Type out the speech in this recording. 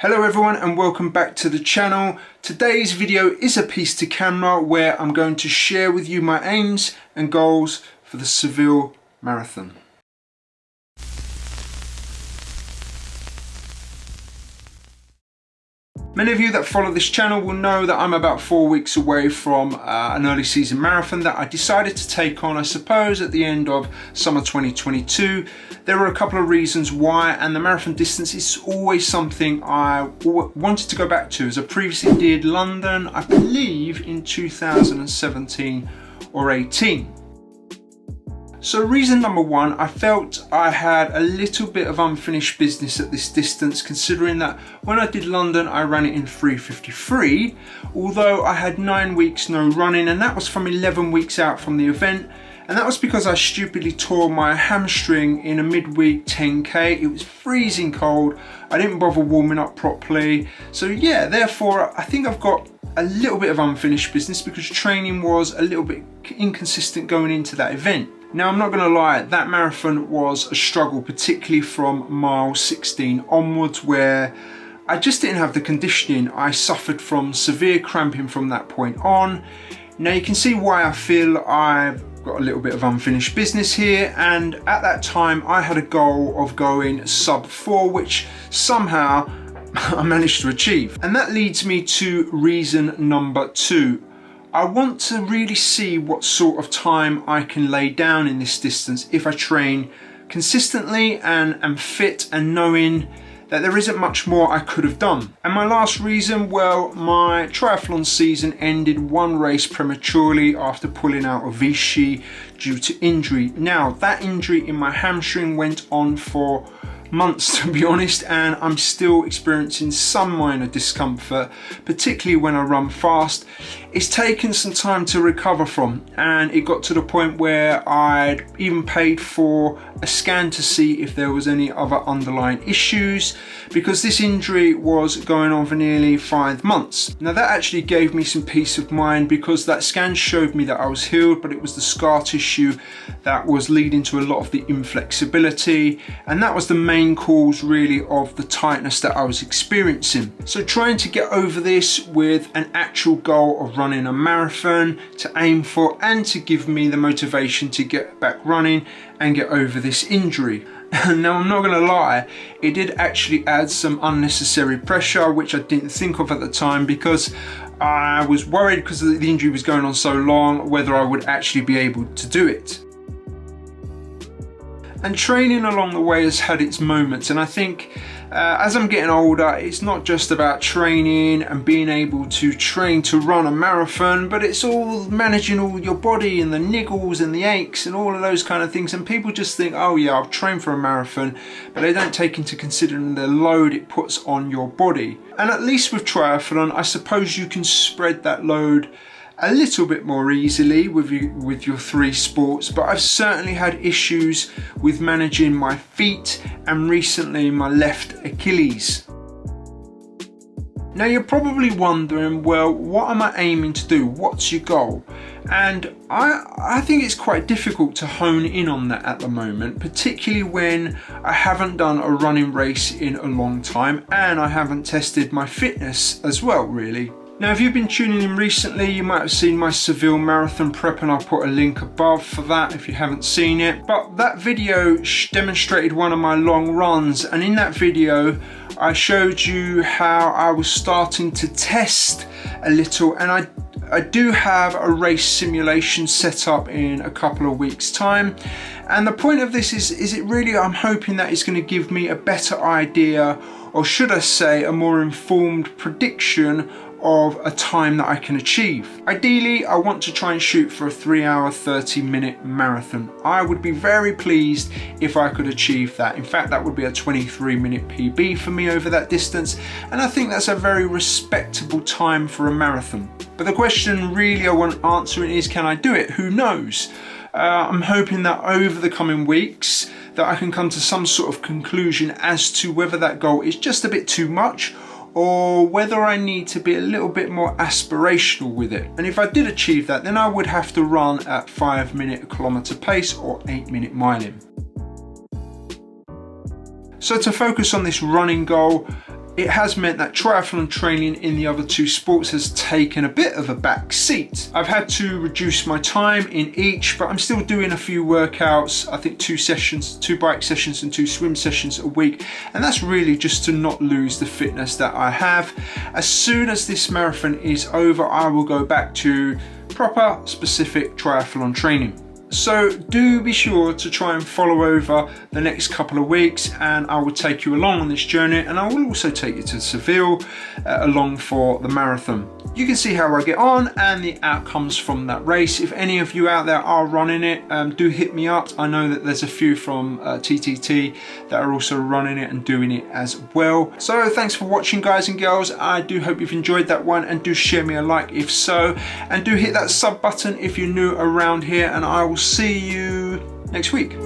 Hello everyone and welcome back to the channel. Today's video is a piece to camera where I'm going to share with you my aims and goals for the Seville Marathon. Many of you that follow this channel will know that I'm about 4 weeks away from an early season marathon that I decided to take on, I suppose, at the end of summer 2022. There were a couple of reasons why, and the marathon distance is always something I wanted to go back to, as I previously did London, I believe in 2017 or 18. So reason number one, I felt I had a little bit of unfinished business at this distance, considering that when I did London, I ran it in 3:53, although I had 9 weeks no running, and that was from 11 weeks out from the event. And that was because I stupidly tore my hamstring in a midweek 10K. It was freezing cold. I didn't bother warming up properly. So yeah, therefore, I think I've got a little bit of unfinished business because training was a little bit inconsistent going into that event. Now, I'm not going to lie, that marathon was a struggle, particularly from mile 16 onwards, where I just didn't have the conditioning. I suffered from severe cramping from that point on. Now, you can see why I feel I've got a little bit of unfinished business here, and at that time I had a goal of going sub 4, which somehow I managed to achieve. And that leads me to reason number 2. I want to really see what sort of time I can lay down in this distance if I train consistently and am fit, and knowing that there isn't much more I could have done. And my last reason, well, my triathlon season ended one race prematurely after pulling out of Vichy due to injury. Now, that injury in my hamstring went on for months, to be honest, and I'm still experiencing some minor discomfort, particularly when I run fast. It's taken some time to recover from, and it got to the point where I'd even paid for a scan to see if there was any other underlying issues, because this injury was going on for nearly 5 months. Now, that actually gave me some peace of mind, because that scan showed me that I was healed, but it was the scar tissue that was leading to a lot of the inflexibility, and that was the main cause really of the tightness that I was experiencing. So trying to get over this with an actual goal of running a marathon to aim for, and to give me the motivation to get back running and get over this injury. Now, I'm not going to lie, it did actually add some unnecessary pressure, which I didn't think of at the time, because I was worried, because the injury was going on so long, whether I would actually be able to do it. And training along the way has had its moments, and I think as I'm getting older, it's not just about training and being able to train to run a marathon, but it's all managing all your body and the niggles and the aches and all of those kind of things. And people just think, oh yeah, I'll train for a marathon, but they don't take into consideration the load it puts on your body. And at least with triathlon, I suppose you can spread that load a little bit more easily with your 3 sports, but I've certainly had issues with managing my feet and recently my left Achilles. Now, you're probably wondering, well, what am I aiming to do? What's your goal? And I think it's quite difficult to hone in on that at the moment, particularly when I haven't done a running race in a long time, and I haven't tested my fitness as well, really. Now, if you've been tuning in recently, you might have seen my Seville Marathon prep, and I'll put a link above for that if you haven't seen it. But that video demonstrated one of my long runs, and in that video I showed you how I was starting to test a little, and I do have a race simulation set up in a couple of weeks' time. And the point of this is it really, I'm hoping that it's going to give me a better idea, or should I say a more informed prediction of a time that I can achieve. Ideally, I want to try and shoot for a 3-hour 30-minute marathon. I would be very pleased if I could achieve that. In fact, that would be a 23-minute PB for me over that distance, and I think that's a very respectable time for a marathon. But the question really I want answering is, can I do it? Who knows? I'm hoping that over the coming weeks that I can come to some sort of conclusion as to whether that goal is just a bit too much, or whether I need to be a little bit more aspirational with it. And if I did achieve that, then I would have to run at 5-minute kilometre pace or 8-minute miling. So to focus on this running goal, it has meant that triathlon training in the other two sports has taken a bit of a back seat. I've had to reduce my time in each, but I'm still doing a few workouts. I think 2 sessions, 2 bike sessions and 2 swim sessions a week. And that's really just to not lose the fitness that I have. As soon as this marathon is over, I will go back to proper specific triathlon training. So do be sure to try and follow over the next couple of weeks, and I will take you along on this journey, and I will also take you to Seville along for the marathon. You can see how I get on and the outcomes from that race. If any of you out there are running it, do hit me up. I know that there's a few from TTT that are also running it and doing it as well. So thanks for watching, guys and girls. I do hope you've enjoyed that one, and do share me a like if so, and do hit that sub button if you're new around here, and I will see you next week.